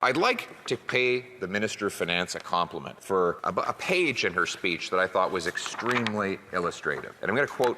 I'd like to pay the Minister of Finance a compliment for a page in her speech that I thought was extremely illustrative. And I'm going to quote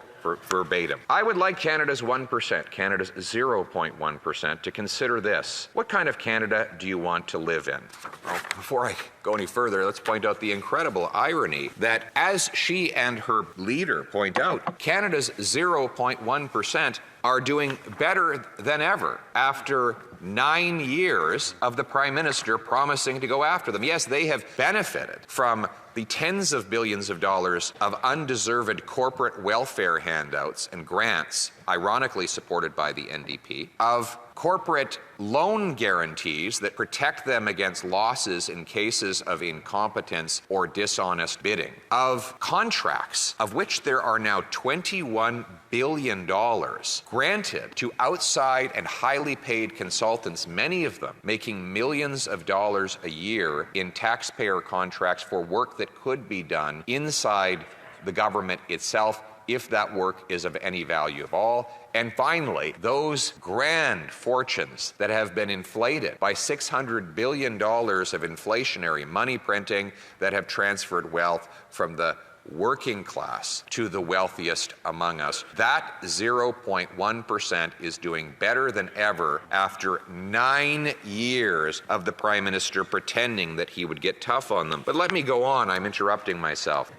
verbatim. I would like Canada's 1%, Canada's 0.1%, to consider this. What kind of Canada do you want to live in? Well, before I go any further, let's point out the incredible irony that, as she and her leader point out, Canada's 0.1% are doing better than ever after 9 years of the Prime Minister promising to go after them. Yes, they have benefited from the tens of billions of dollars of undeserved corporate welfare handouts and grants, ironically supported by the NDP, of corporate loan guarantees that protect them against losses in cases of incompetence or dishonest bidding, of contracts, of which there are now $21 billion granted to outside and highly paid consultants, many of them making millions of dollars a year in taxpayer contracts for work that could be done inside the government itself, if that work is of any value at all. And finally, those grand fortunes that have been inflated by $600 billion of inflationary money printing that have transferred wealth from the working class to the wealthiest among us. That 0.1% is doing better than ever after 9 years of the Prime Minister pretending that he would get tough on them. But let me go on, I'm interrupting myself.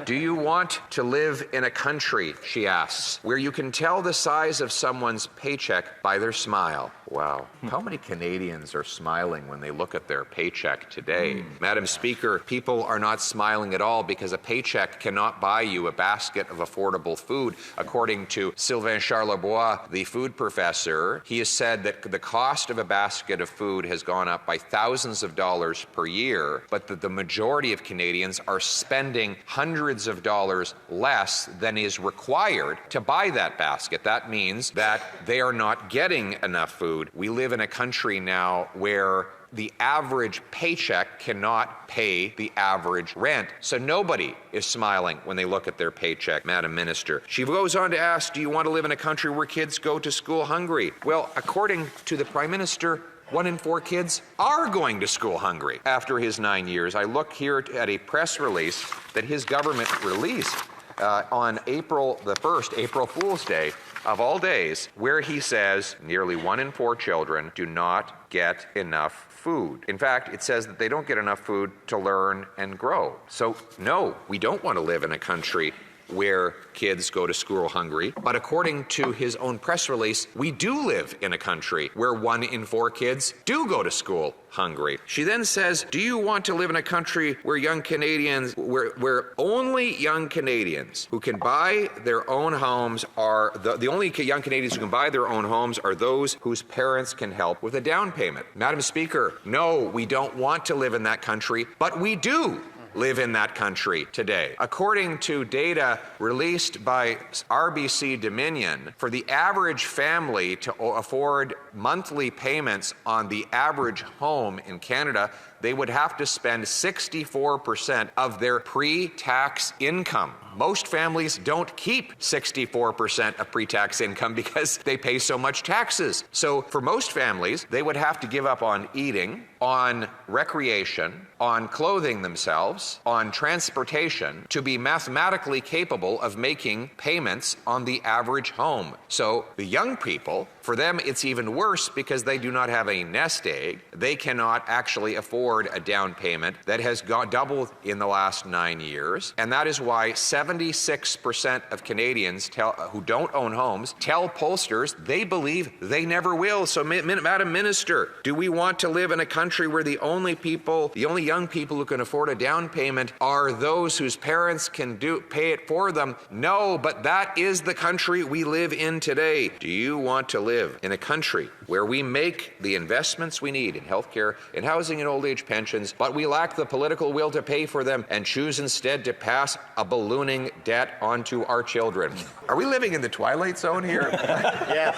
Do you want to live in a country, she asks, where you can tell the size of someone's paycheck by their smile? Wow. How many Canadians are smiling when they look at their paycheck today? Madam Speaker, people are not smiling at all because a paycheck cannot buy you a basket of affordable food. According to Sylvain Charlebois, the food professor, he has said that the cost of a basket of food has gone up by thousands of dollars per year, but that the majority of Canadians are spending hundreds of dollars less than is required to buy that basket. That means that they are not getting enough food. We live in a country now where the average paycheck cannot pay the average rent. So nobody is smiling when they look at their paycheck, Madam Minister. She goes on to ask, do you want to live in a country where kids go to school hungry? Well, according to the Prime Minister, 1 in 4 kids are going to school hungry after his 9 years. I look here at a press release that his government released on April the 1st, April Fool's Day, of all days, where he says nearly 1 in 4 children do not get enough food. In fact, it says that they don't get enough food to learn and grow. So no, we don't want to live in a country where kids go to school hungry. But according to his own press release, we do live in a country where 1 in 4 kids do go to school hungry. She then says, do you want to live in a country where young Canadians, where only young Canadians who can buy their own homes are, the only young Canadians who can buy their own homes are those whose parents can help with a down payment? Madam Speaker, no, we don't want to live in that country, but we do live in that country today. According to data released by RBC Dominion, for the average family to afford monthly payments on the average home in Canada, they would have to spend 64% of their pre-tax income. Most families don't keep 64% of pre-tax income because they pay so much taxes. So for most families, they would have to give up on eating, on recreation, on clothing themselves, on transportation, to be mathematically capable of making payments on the average home. So the young people, for them, it's even worse because they do not have a nest egg. They cannot actually afford a down payment that has doubled in the last 9 years. And that is why 76% of Canadians who don't own homes tell pollsters they believe they never will. So, Madam Minister, do we want to live in a country where the only young people who can afford a down payment are those whose parents can pay it for them? No, but that is the country we live in today. Do you want to live in a country where we make the investments we need in healthcare, in housing and old age pensions, but we lack the political will to pay for them and choose instead to pass a ballooning debt onto our children? Are we living in the Twilight Zone here? Yes.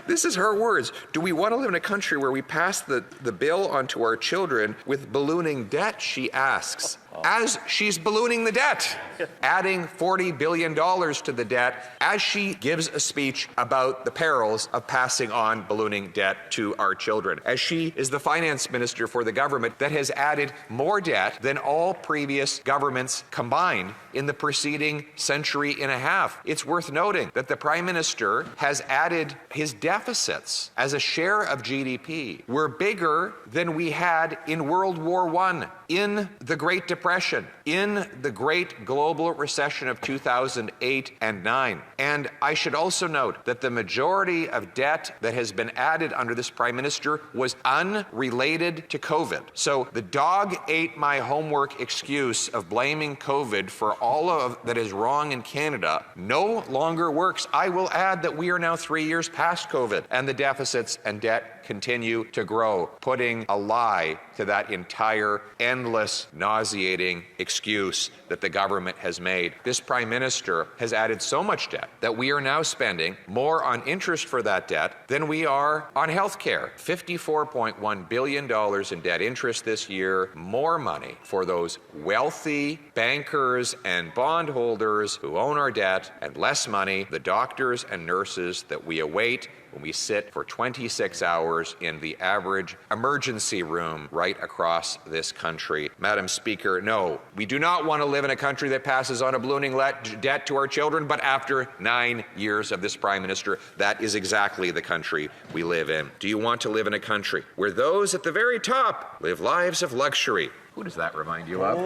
This is her words. Do we want to live in a country where we pass the bill onto our children with ballooning debt, she asks. as she's ballooning the debt, adding $40 billion to the debt as she gives a speech about the perils of passing on ballooning debt to our children, as she is the finance minister for the government that has added more debt than all previous governments combined in the preceding century and a half. It's worth noting that the Prime Minister has added his deficits as a share of GDP were bigger than we had in World War I, in the Great Depression, in the Great Global Recession of 2008 and 9. And I should also note that the majority of debt that has been added under this Prime Minister was unrelated to COVID. So the dog ate my homework excuse of blaming COVID for all of that is wrong in Canada no longer works. I will add that we are now 3 years past COVID, and the deficits and debt continue to grow, putting a lie to that entire endless, nauseating excuse that the government has made. This Prime Minister has added so much debt that we are now spending more on interest for that debt than we are on health care. $54.1 billion in debt interest this year, more money for those wealthy bankers and bondholders who own our debt, and less money, the doctors and nurses that we await when we sit for 26 hours in the average emergency room right across this country. Madam Speaker, no, we do not want to live in a country that passes on a ballooning debt to our children, but after 9 years of this Prime Minister, that is exactly the country we live in. Do you want to live in a country where those at the very top live lives of luxury? Who does that remind you of?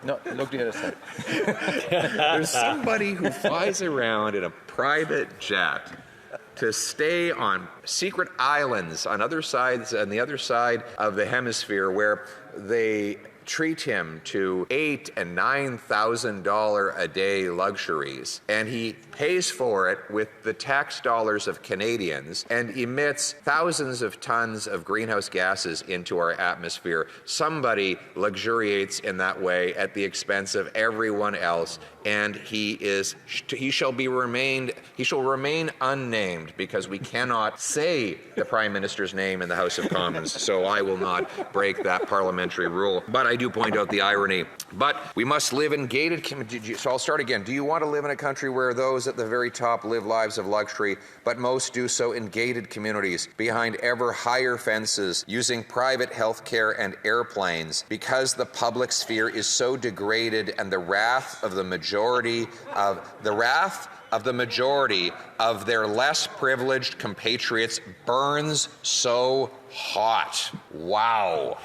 No, look the other side. There's somebody who flies around in a private jet to stay on secret islands on the other side of the hemisphere, where they treat him to $8,000 and $9,000 a day luxuries, and he pays for it with the tax dollars of Canadians and emits thousands of tons of greenhouse gases into our atmosphere. Somebody luxuriates in that way at the expense of everyone else, and he shall remain unnamed, because we cannot say the Prime Minister's name in the House of Commons, so I will not break that parliamentary rule. But I do point out the irony. But we must live in gated communities. So I'll start again. Do you want to live in a country where those at the very top live lives of luxury, but most do so in gated communities, behind ever higher fences, using private health care and airplanes, because the public sphere is so degraded and the wrath of the majority of their less privileged compatriots burns so hot? Wow.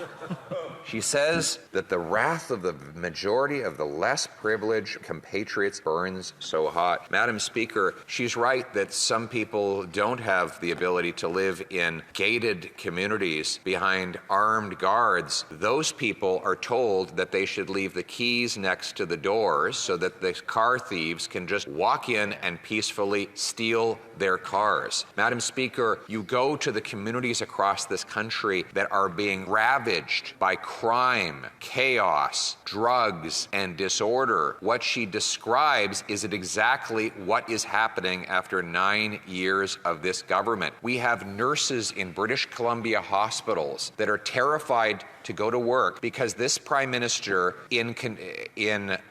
She says that the wrath of the majority of the less privileged compatriots burns so hot. Madam Speaker, she's right that some people don't have the ability to live in gated communities behind armed guards. Those people are told that they should leave the keys next to the doors so that the car thieves can just walk in and peacefully steal their cars. Madam Speaker, you go to the communities across this country that are being ravaged by crime, chaos, drugs, and disorder. What she describes is exactly what is happening after 9 years of this government. We have nurses in British Columbia hospitals that are terrified to go to work because this Prime Minister, in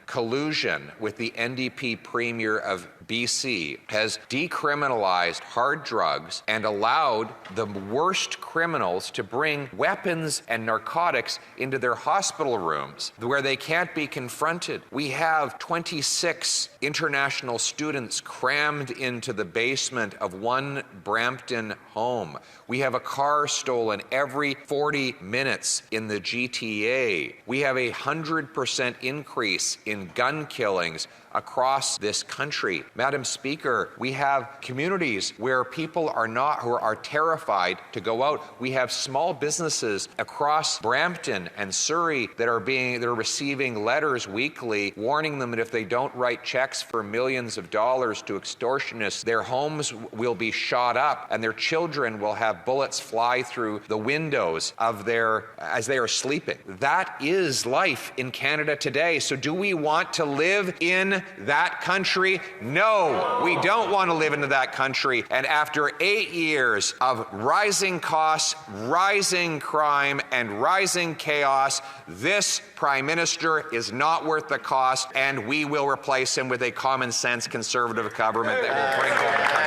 collusion with the NDP Premier of BC, has decriminalized hard drugs and allowed the worst criminals to bring weapons and narcotics into their hospital rooms where they can't be confronted. We have 26 international students crammed into the basement of one Brampton home. We have a car stolen every 40 minutes in the GTA. We have 100% increase in gun killings across this country. Madam Speaker, we have communities where people who are terrified to go out. We have small businesses across Brampton and Surrey that are receiving letters weekly warning them that if they don't write checks for millions of dollars to extortionists, their homes will be shot up and their children will have bullets fly through the windows as they are sleeping. That is life in Canada today. So do we want to live in that country? No, we don't want to live in that country. And after 8 years of rising costs, rising crime, and rising chaos, this Prime Minister is not worth the cost, and we will replace him with a common sense conservative government that will bring home the country.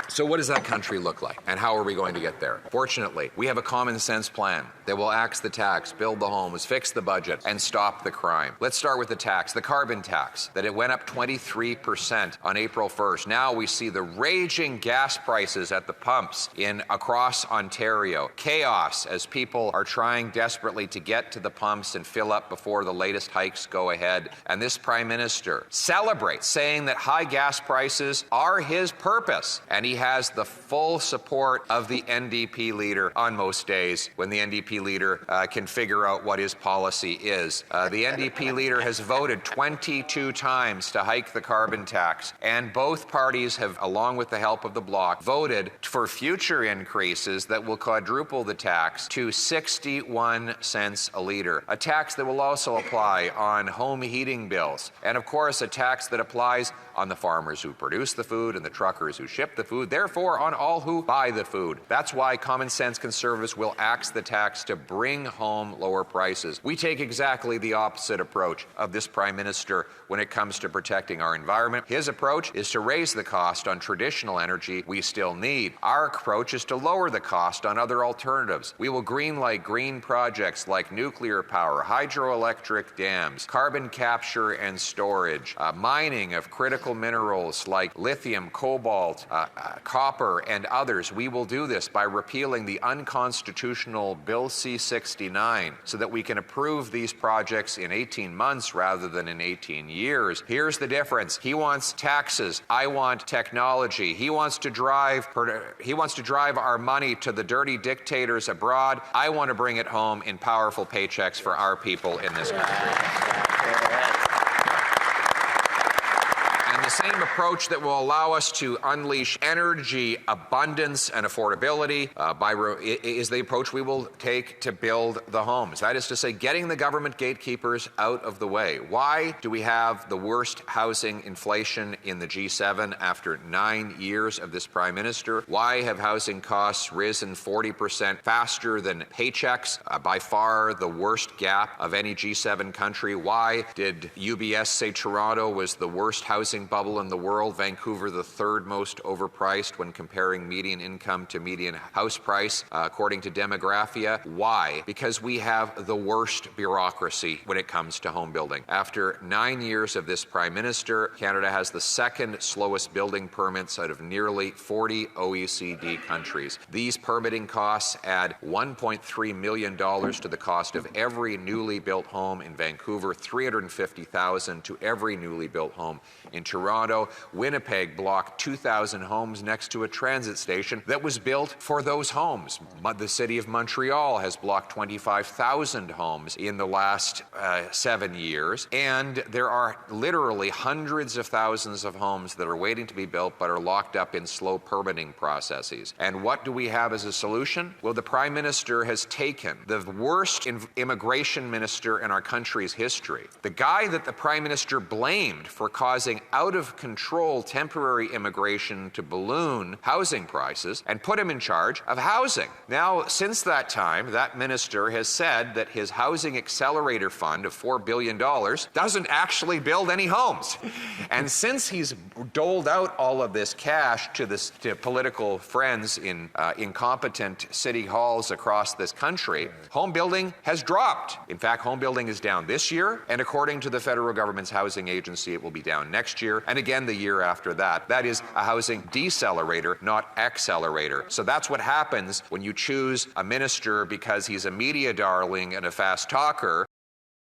So what does that country look like, and how are we going to get there? Fortunately, we have a common sense plan that will axe the tax, build the homes, fix the budget, and stop the crime. Let's start with the tax, the carbon tax, that it went up 23% on April 1st. Now we see the raging gas prices at the pumps across Ontario. Chaos as people are trying desperately to get to the pumps and fill up before the latest hikes go ahead. And this Prime Minister celebrates, saying that high gas prices are his purpose, and he has the full support of the NDP leader on most days when the NDP leader can figure out what his policy is. The NDP leader has voted 22 times to hike the carbon tax, and both parties have, along with the help of the Bloc, voted for future increases that will quadruple the tax to 61 cents a litre, a tax that will also apply on home heating bills, and of course a tax that applies on the farmers who produce the food and the truckers who ship the food, therefore on all who buy the food. That's why common sense conservatives will axe the tax to bring home lower prices. We take exactly the opposite approach of this Prime Minister when it comes to protecting our environment. His approach is to raise the cost on traditional energy we still need. Our approach is to lower the cost on other alternatives. We will greenlight green projects like nuclear power, hydroelectric dams, carbon capture and storage, mining of critical minerals like lithium, cobalt, copper, and others. We will do this by repealing the unconstitutional Bill C-69 so that we can approve these projects in 18 months rather than in 18 years. Here's the difference. He wants taxes. I want technology. He wants to drive our money to the dirty dictators abroad. I want to bring it home in powerful paychecks for our people in this country. The same approach that will allow us to unleash energy abundance and affordability is the approach we will take to build the homes. That is to say, getting the government gatekeepers out of the way. Why do we have the worst housing inflation in the G7 after 9 years of this Prime Minister? Why have housing costs risen 40% faster than paychecks? By far the worst gap of any G7 country. Why did UBS say Toronto was the worst housing bubble in the world, Vancouver the third most overpriced when comparing median income to median house price, according to Demographia? Why? Because we have the worst bureaucracy when it comes to home building. After 9 years of this Prime Minister, Canada has the second slowest building permits out of nearly 40 OECD countries. These permitting costs add $1.3 million to the cost of every newly built home in Vancouver, $350,000 to every newly built home in Toronto. Winnipeg blocked 2,000 homes next to a transit station that was built for those homes. The city of Montreal has blocked 25,000 homes in the last 7 years. And there are literally hundreds of thousands of homes that are waiting to be built but are locked up in slow permitting processes. And what do we have as a solution? Well, the Prime Minister has taken the worst immigration minister in our country's history, the guy that the Prime Minister blamed for causing out-of-control temporary immigration to balloon housing prices, and put him in charge of housing. Now, since that time, that minister has said that his housing accelerator fund of $4 billion doesn't actually build any homes. And since he's doled out all of this cash to political friends in incompetent city halls across this country, home building has dropped. In fact, home building is down this year, and according to the federal government's housing agency, it will be down next year, and again the year after that. That is a housing decelerator, not accelerator. So that's what happens when you choose a minister because he's a media darling and a fast talker,